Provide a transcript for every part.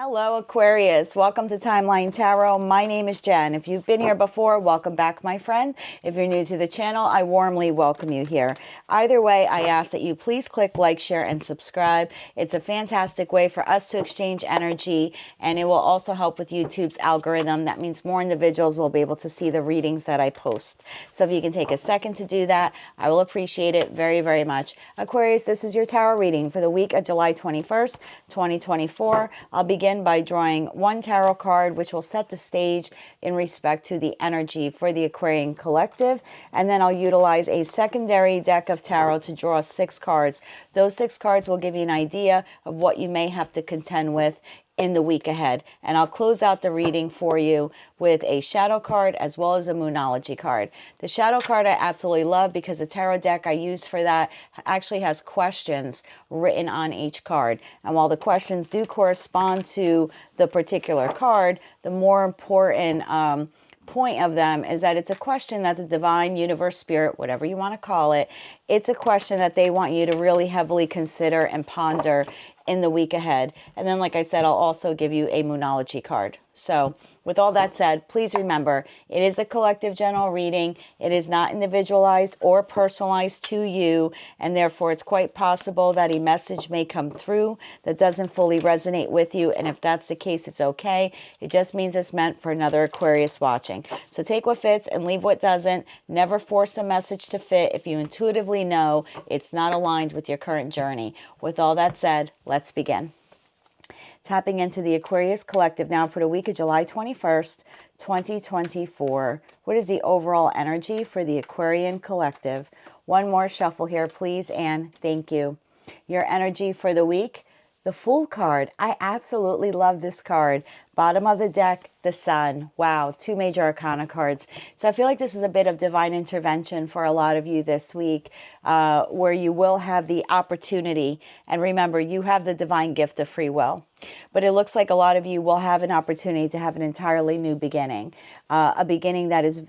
Hello, Aquarius. Welcome to Timeline Tarot. My name is Jen. If you've been here before, welcome back, my friend. If you're new to the channel, I warmly welcome you here. Either way, I ask that you please click like, share, and subscribe. It's a fantastic way for us to exchange energy, and it will also help with YouTube's algorithm. That means more individuals will be able to see the readings that I post. So if you can take a second to do that, I will appreciate it very, very much. Aquarius, this is your tarot reading for the week of July 21st, 2024. I'll begin by drawing one tarot card, which will set the stage in respect to the energy for the Aquarian collective. And then I'll utilize a secondary deck of tarot to draw 6 cards. Those 6 cards will give you an idea of what you may have to contend with in the week ahead. And I'll close out the reading for you with a shadow card as well as a moonology card. The shadow card I absolutely love because the tarot deck I use for that actually has questions written on each card. And while the questions do correspond to the particular card, the more important point of them is that it's a question that the divine, universe, spirit, whatever you want to call it, it's a question that they want you to really heavily consider and ponder in the week ahead. And then, like I said, I'll also give you a moonology card. So with all that said, please remember, it is a collective general reading. It is not individualized or personalized to you, and therefore it's quite possible that a message may come through that doesn't fully resonate with you. And if that's the case, it's okay. It just means it's meant for another Aquarius watching. So take what fits and leave what doesn't. Never force a message to fit if you intuitively know it's not aligned with your current journey. With all that said, let's begin. Tapping into the Aquarius collective now for the week of July 21st, 2024. What is the overall energy for the Aquarian collective? One more shuffle here, please, and thank you. Your energy for the week, the Fool card. I absolutely love this card. Bottom of the deck, the Sun. Wow, 2 major arcana cards. So I feel like this is a bit of divine intervention for a lot of you this week, where you will have the opportunity. And remember, you have the divine gift of free will. But it looks like a lot of you will have an opportunity to have an entirely new beginning. A beginning that is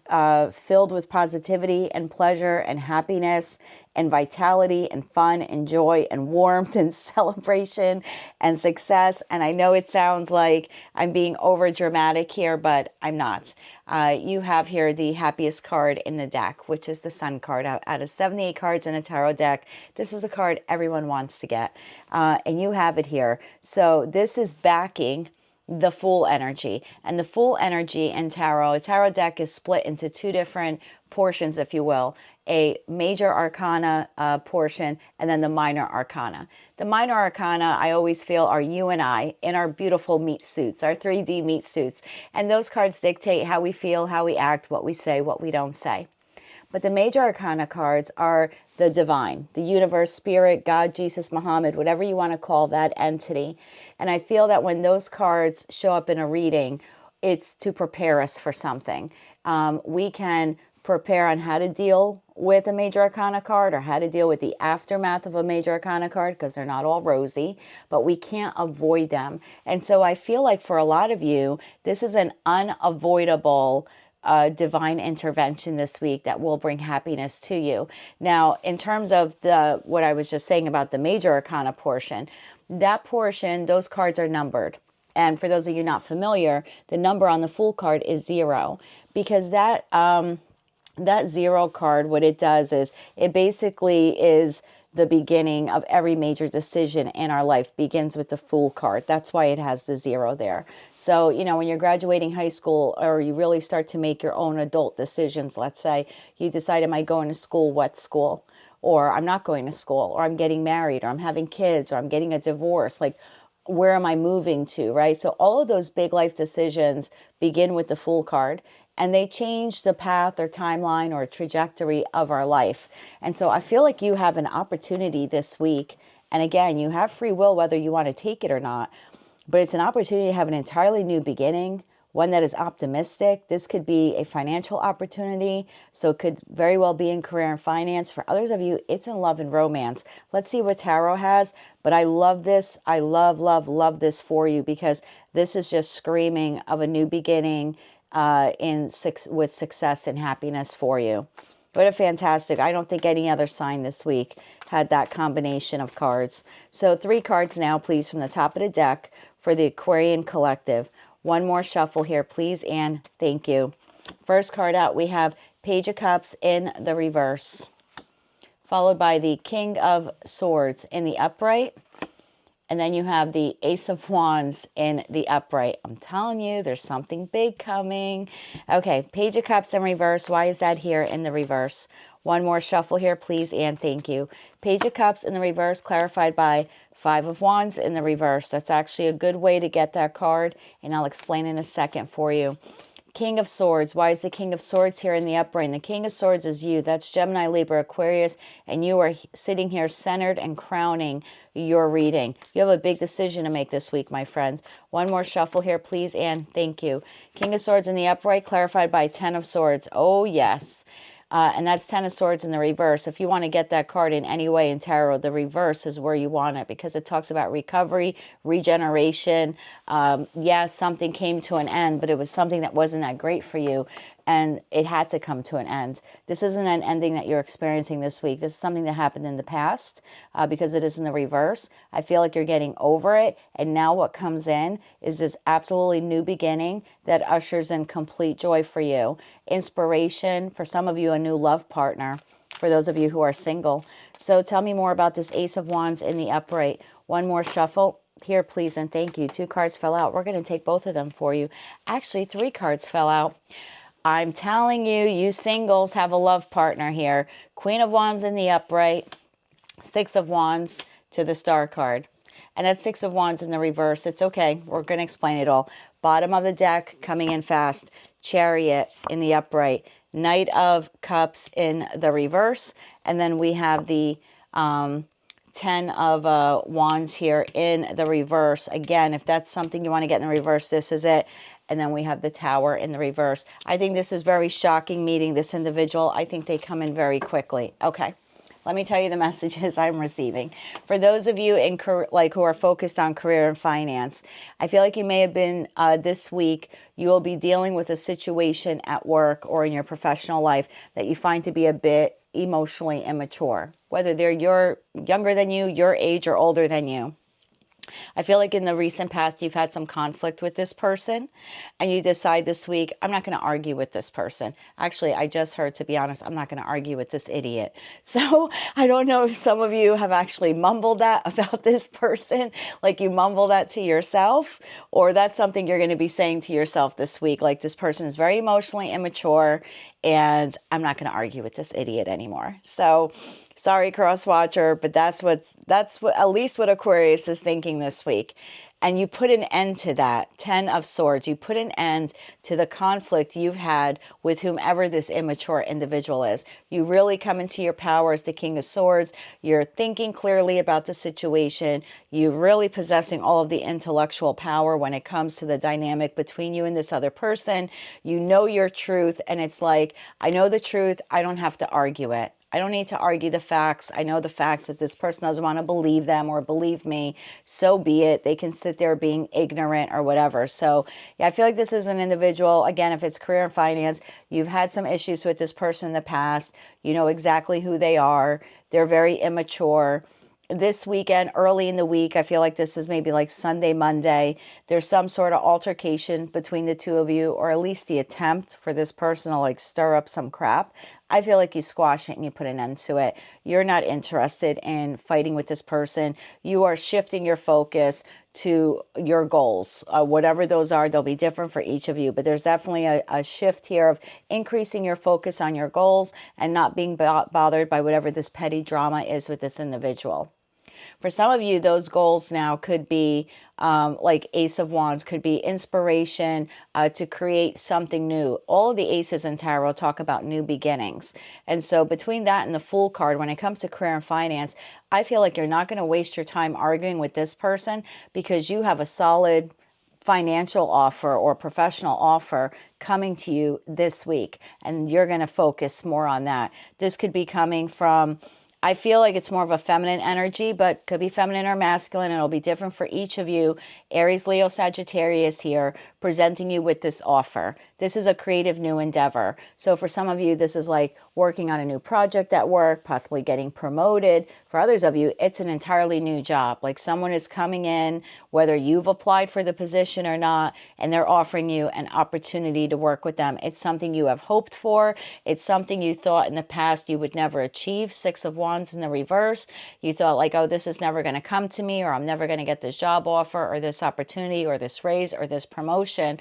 filled with positivity and pleasure and happiness and vitality and fun and joy and warmth and celebration and success. And I know it sounds like I'm being over dramatic here, but I'm not. You have here the happiest card in the deck, which is the Sun card. Out of 78 cards in a tarot deck, this is a card everyone wants to get. And you have it here. So this is backing the Fool energy. And the Fool energy in tarot, a tarot deck is split into 2 different portions, if you will. A major arcana portion and then the minor arcana. The minor arcana, I always feel, are you and I in our beautiful meat suits, our 3D meat suits. And those cards dictate how we feel, how we act, what we say, what we don't say. But the major arcana cards are the divine, the universe, spirit, God, Jesus, Muhammad, whatever you want to call that entity. And I feel that when those cards show up in a reading, it's to prepare us for something. We can prepare on how to deal with a major arcana card or how to deal with the aftermath of a major arcana card, because they're not all rosy, but we can't avoid them. And so I feel like for a lot of you, this is an unavoidable divine intervention this week that will bring happiness to you. Now, in terms of what I was just saying about the major arcana portion, that portion, those cards are numbered. And for those of you not familiar, the number on the Fool card is 0, because that 0 card, what it does is it basically is the beginning of every major decision in our life begins with the Fool card. That's why it has the 0 there. So, you know, when you're graduating high school or you really start to make your own adult decisions, let's say you decide, am I going to school? What school? Or I'm not going to school, or I'm getting married, or I'm having kids, or I'm getting a divorce. Like, where am I moving to, right? So all of those big life decisions begin with the Fool card. And they change the path or timeline or trajectory of our life. And so I feel like you have an opportunity this week. And again, you have free will whether you want to take it or not. But it's an opportunity to have an entirely new beginning, one that is optimistic. This could be a financial opportunity. So it could very well be in career and finance. For others of you, it's in love and romance. Let's see what tarot has. But I love this. I love, love, love this for you, because this is just screaming of a new beginning with success and happiness for you. What a fantastic. I don't think any other sign this week had that combination of cards. So 3 cards now, please, from the top of the deck for the Aquarian collective. One more shuffle here, please, and thank you. First card out, we have Page of Cups in the reverse, followed by the King of Swords in the upright. And then you have the Ace of Wands in the upright. I'm telling you, there's something big coming. Okay, Page of Cups in reverse. Why is that here in the reverse? One more shuffle here, please, and thank you. Page of Cups in the reverse, clarified by Five of Wands in the reverse. That's actually a good way to get that card, and I'll explain in a second for you. King of Swords. Why is the King of Swords here in the upright? And the King of Swords is you. That's Gemini, Libra, Aquarius, and you are sitting here centered and crowning your reading. You have a big decision to make this week, my friends. One more shuffle here, please, and thank you. King of Swords in the upright, clarified by Ten of Swords. Oh, yes. And that's Ten of Swords in the reverse. If you want to get that card in any way in tarot, the reverse is where you want it, because it talks about recovery, regeneration. Yes, something came to an end, but it was something that wasn't that great for you, and it had to come to an end. This isn't an ending that you're experiencing this week. This is something that happened in the past, because it is in the reverse. I feel like you're getting over it, and now what comes in is this absolutely new beginning that ushers in complete joy for you. Inspiration, for some of you, a new love partner, for those of you who are single. So tell me more about this Ace of Wands in the upright. One more shuffle here, please, and thank you. 2 cards fell out. We're going to take both of them for you. Actually, 3 cards fell out. I'm telling you, you singles have a love partner here. Queen of Wands in the upright, 6 of Wands to the Star card. And that's 6 of Wands in the reverse. It's okay. We're going to explain it all. Bottom of the deck, coming in fast. Chariot in the upright. Knight of Cups in the reverse. And then we have the 10 of Wands here in the reverse. Again, if that's something you want to get in the reverse, this is it. And then we have the Tower in the reverse. I think this is very shocking meeting this individual. I think they come in very quickly. Okay. Let me tell you the messages I'm receiving. For those of you in who are focused on career and finance, I feel like you may have been this week, you will be dealing with a situation at work or in your professional life that you find to be a bit emotionally immature, whether you're younger than you, your age, or older than you. I feel like in the recent past, you've had some conflict with this person, and you decide this week, I'm not going to argue with this person. Actually, I just heard, to be honest, I'm not going to argue with this idiot. So I don't know if some of you have actually mumbled that about this person, like you mumble that to yourself, or that's something you're going to be saying to yourself this week, like this person is very emotionally immature, and I'm not going to argue with this idiot anymore. So sorry, cross watcher, but that's what at least what Aquarius is thinking this week. And you put an end to that. 10 of Swords. You put an end to the conflict you've had with whomever this immature individual is. You really come into your power as the King of Swords. You're thinking clearly about the situation. You're really possessing all of the intellectual power when it comes to the dynamic between you and this other person. You know your truth, and it's like, I know the truth. I don't have to argue it. I don't need to argue the facts. I know the facts. If this person doesn't want to believe them or believe me, so be it. They can sit there being ignorant or whatever. So yeah, I feel like this is an individual, again, if it's career and finance, you've had some issues with this person in the past. You know exactly who they are. They're very immature. This weekend, early in the week, I feel like this is maybe like Sunday, Monday, there's some sort of altercation between the two of you, or at least the attempt for this person to like stir up some crap. I feel like you squash it and you put an end to it. You're not interested in fighting with this person. You are shifting your focus to your goals. Whatever those are, they'll be different for each of you. But there's definitely a shift here of increasing your focus on your goals and not being bothered by whatever this petty drama is with this individual. For some of you, those goals now could be like Ace of Wands, could be inspiration to create something new. All of the aces in tarot talk about new beginnings. And so between that and the Fool card, when it comes to career and finance, I feel like you're not going to waste your time arguing with this person because you have a solid financial offer or professional offer coming to you this week, and you're going to focus more on that. This could be coming from I feel like it's more of a feminine energy, but could be feminine or masculine. It'll be different for each of you. Aries, Leo, Sagittarius here, presenting you with this offer. This is a creative new endeavor. So for some of you, this is like working on a new project at work, possibly getting promoted. For others of you, it's an entirely new job. Like someone is coming in, whether you've applied for the position or not, and they're offering you an opportunity to work with them. It's something you have hoped for. It's something you thought in the past you would never achieve. Six of Wands in the reverse. You thought like, oh, this is never going to come to me, or I'm never going to get this job offer or this opportunity or this raise or this promotion.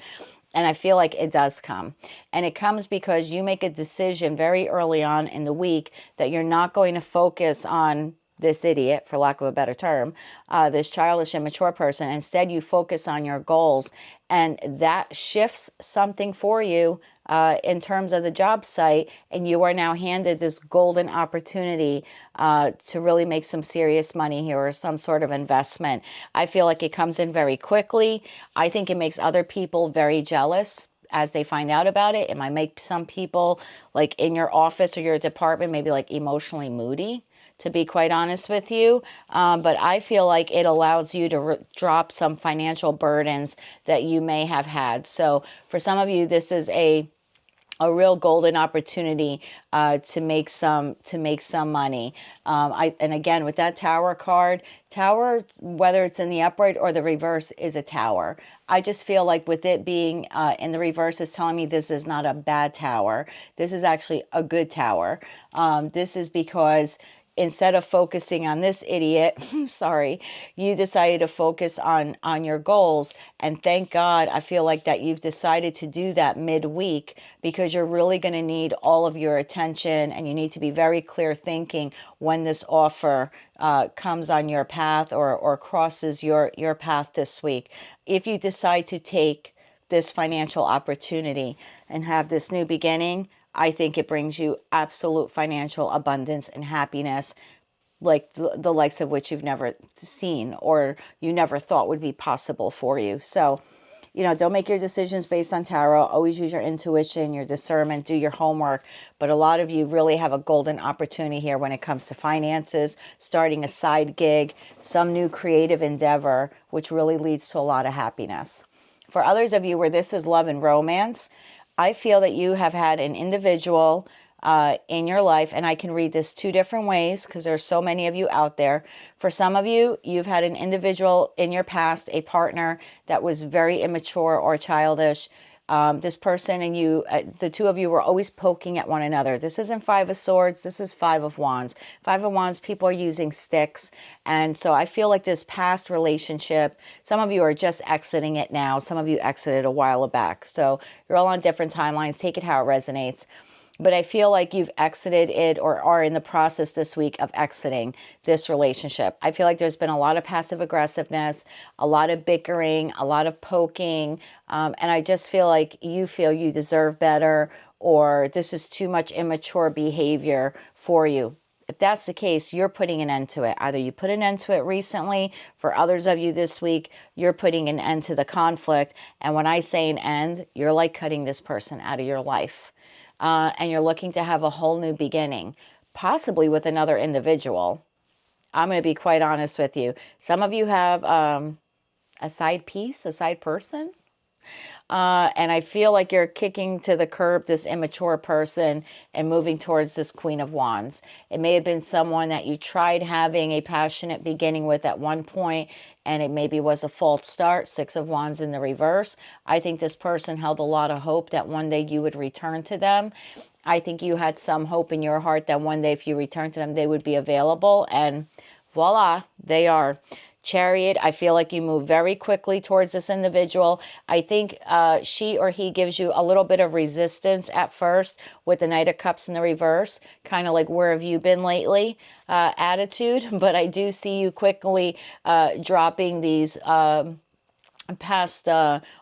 And I feel like it does come. And it comes because you make a decision very early on in the week that you're not going to focus on this idiot, for lack of a better term, this childish, immature person. Instead, you focus on your goals. And that shifts something for you in terms of the job site. And you are now handed this golden opportunity to really make some serious money here, or some sort of investment. I feel like it comes in very quickly. I think it makes other people very jealous as they find out about it. It might make some people like in your office or your department maybe like emotionally moody, to be quite honest with you. But I feel like it allows you to drop some financial burdens that you may have had. So for some of you, this is a real golden opportunity to make some money. And again, with that Tower card, Tower, whether it's in the upright or the reverse, is a tower. I just feel like with it being in the reverse, is telling me this is not a bad tower. This is actually a good tower. This is because instead of focusing on this idiot, sorry, you decided to focus on your goals. And thank God, I feel like that you've decided to do that midweek, because you're really going to need all of your attention, and you need to be very clear thinking when this offer comes on your path or crosses your path this week. If you decide to take this financial opportunity and have this new beginning, I think it brings you absolute financial abundance and happiness, like the likes of which you've never seen or you never thought would be possible for you. So, don't make your decisions based on tarot. Always use your intuition, your discernment, do your homework. But a lot of you really have a golden opportunity here when it comes to finances, starting a side gig, some new creative endeavor, which really leads to a lot of happiness. For others of you where this is love and romance, I feel that you have had an individual in your life, and I can read this two different ways because there's so many of you out there. For some of you, you've had an individual in your past, a partner that was very immature or childish. This person and you, the two of you were always poking at one another. This isn't Five of Swords. This is Five of Wands. Five of Wands, people are using sticks. And so I feel like this past relationship, some of you are just exiting it now. Some of you exited a while back. So you're all on different timelines. Take it how it resonates. But I feel like you've exited it or are in the process this week of exiting this relationship. I feel like there's been a lot of passive aggressiveness, a lot of bickering, a lot of poking. And I just feel like you feel you deserve better, or this is too much immature behavior for you. If that's the case, you're putting an end to it. Either you put an end to it recently. For others of you this week, you're putting an end to the conflict. And when I say an end, you're like cutting this person out of your life. And you're looking to have a whole new beginning, possibly with another individual. I'm going to be quite honest with you. Some of you have a side piece, a side person. And I feel like you're kicking to the curb this immature person and moving towards this Queen of Wands. It may have been someone that you tried having a passionate beginning with at one point, and it maybe was a false start. Six of Wands in the reverse. I think this person held a lot of hope that one day you would return to them. I think you had some hope in your heart that one day if you return to them, they would be available. And voila, they are. Chariot, I feel like you move very quickly towards this individual. I think she or he gives you a little bit of resistance at first with the Knight of Cups in the reverse, kind of like where have you been lately attitude. But I do see you quickly dropping these past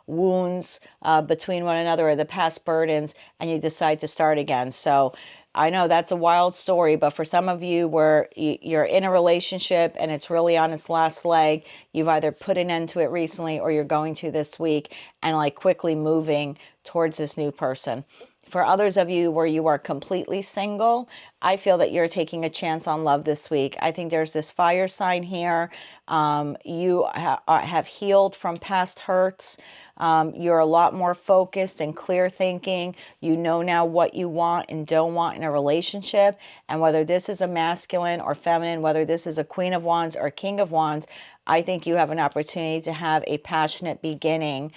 wounds between one another, or the past burdens, and you decide to start again. So I know that's a wild story, but for some of you where you're in a relationship and it's really on its last leg, you've either put an end to it recently or you're going to this week and like quickly moving towards this new person. For others of you where you are completely single, I feel that you're taking a chance on love this week. I think there's this fire sign here. You have healed from past hurts. You're a lot more focused and clear thinking. You know now what you want and don't want in a relationship. And whether this is a masculine or feminine, whether this is a Queen of Wands or King of Wands, I think you have an opportunity to have a passionate beginning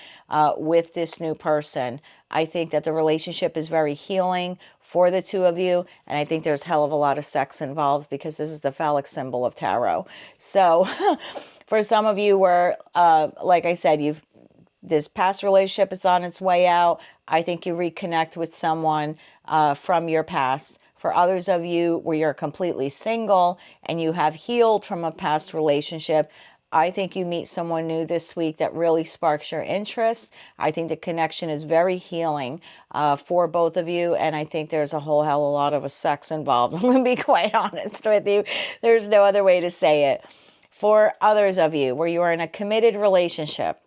with this new person. I think that the relationship is very healing for the two of you. And I think there's hell of a lot of sex involved because this is the phallic symbol of tarot. So for some of you where, like I said, this past relationship is on its way out, I think you reconnect with someone from your past. For others of you where you're completely single and you have healed from a past relationship, I think you meet someone new this week that really sparks your interest. I think the connection is very healing for both of you. And I think there's a whole hell of a lot of sex involved. I'm going to be quite honest with you. There's no other way to say it. For others of you where you are in a committed relationship,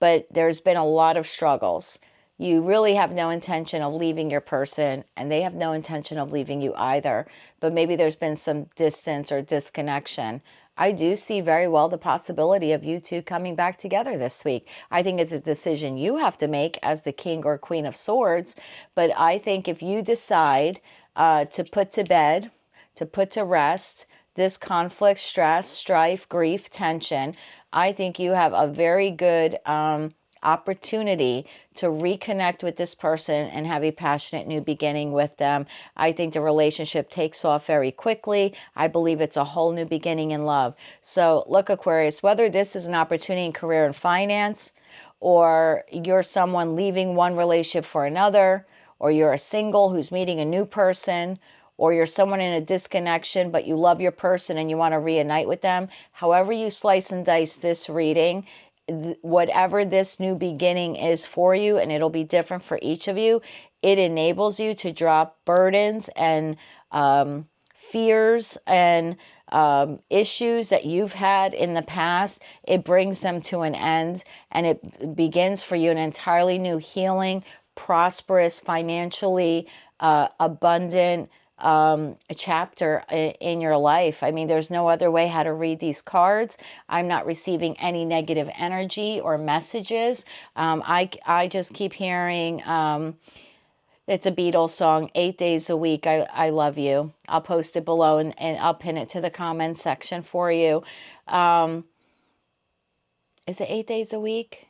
but there's been a lot of struggles. You really have no intention of leaving your person, and they have no intention of leaving you either. But maybe there's been some distance or disconnection. I do see very well the possibility of you two coming back together this week. I think it's a decision you have to make as the King or Queen of Swords. But I think if you decide to put to bed, to put to rest this conflict, stress, strife, grief, tension, I think you have a very good opportunity to reconnect with this person and have a passionate new beginning with them. I think the relationship takes off very quickly. I believe it's a whole new beginning in love. So look, Aquarius, whether this is an opportunity in career and finance, or you're someone leaving one relationship for another, or you're a single who's meeting a new person, or you're someone in a disconnection, but you love your person and you want to reunite with them, however you slice and dice this reading, whatever this new beginning is for you, and it'll be different for each of you, it enables you to drop burdens and fears and issues that you've had in the past. It brings them to an end, and it begins for you an entirely new healing, prosperous, financially abundant a chapter in your life. I mean, there's no other way how to read these cards. I'm not receiving any negative energy or messages. I just keep hearing, it's a Beatles song, 8 days a week, I love you. I'll post it below and I'll pin it to the comment section for you. Is it 8 days a week?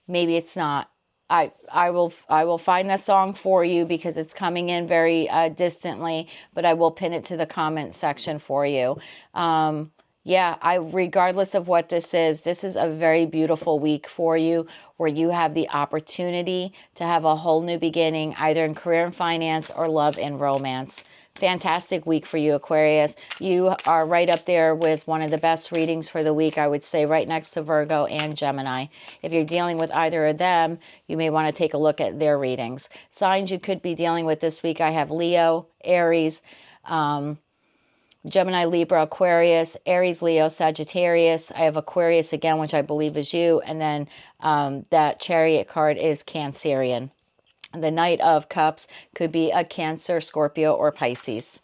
Maybe it's not. I will find that song for you because it's coming in very distantly, but I will pin it to the comment section for you. Yeah, regardless of what this is a very beautiful week for you where you have the opportunity to have a whole new beginning, either in career and finance or love and romance. Fantastic week for you, Aquarius. You are right up there with one of the best readings for the week, I would say, right next to Virgo and Gemini. If you're dealing with either of them, you may want to take a look at their readings. Signs you could be dealing with this week, I have Leo, Aries, Gemini, Libra, Aquarius, Aries, Leo, Sagittarius. I have Aquarius again, which I believe is you. And then that Chariot card is Cancerian. The Knight of Cups could be a Cancer, Scorpio, or Pisces.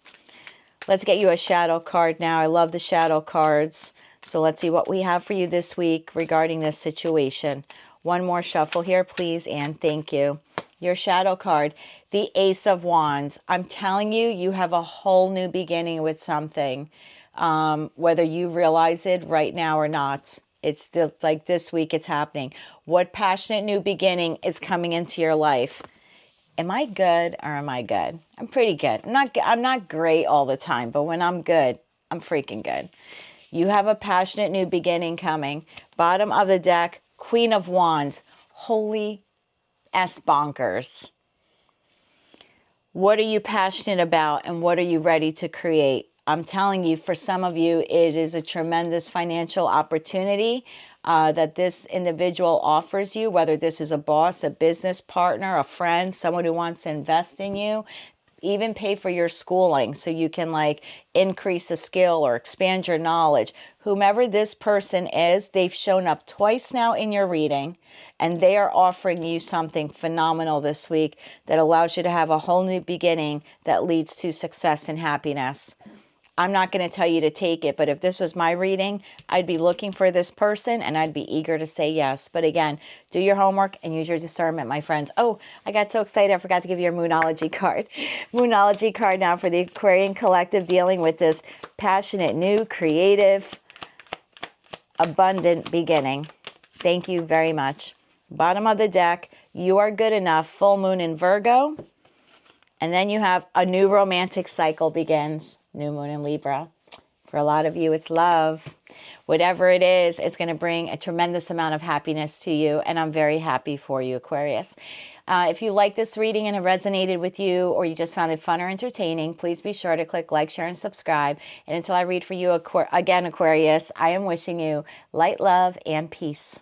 Let's get you a shadow card now. I love the shadow cards. So let's see what we have for you this week regarding this situation. One more shuffle here, please, and thank you. Your shadow card, the Ace of Wands. I'm telling you, you have a whole new beginning with something, whether you realize it right now or not. It's like this week it's happening. What passionate new beginning is coming into your life? Am I good or am I good? I'm pretty good. I'm not great all the time, but when I'm good, I'm freaking good. You have a passionate new beginning coming. Bottom of the deck, Queen of Wands. Holy S bonkers. What are you passionate about and what are you ready to create? I'm telling you, for some of you, it is a tremendous financial opportunity that this individual offers you, whether this is a boss, a business partner, a friend, someone who wants to invest in you. even pay for your schooling so you can like increase a skill or expand your knowledge. Whomever this person is, they've shown up twice now in your reading, and they are offering you something phenomenal this week that allows you to have a whole new beginning that leads to success and happiness. I'm not going to tell you to take it, but if this was my reading, I'd be looking for this person and I'd be eager to say yes. But again, do your homework and use your discernment, my friends. Oh, I got so excited. I forgot to give you your Moonology card. Moonology card now for the Aquarian collective dealing with this passionate, new, creative, abundant beginning. Thank you very much. Bottom of the deck, you are good enough. Full moon in Virgo. And then you have a new romantic cycle begins. New moon in Libra. For a lot of you, it's love. Whatever it is, it's going to bring a tremendous amount of happiness to you. And I'm very happy for you, Aquarius. If you like this reading and it resonated with you, or you just found it fun or entertaining, please be sure to click like, share, and subscribe. And until I read for you again, Aquarius, I am wishing you light, love, and peace.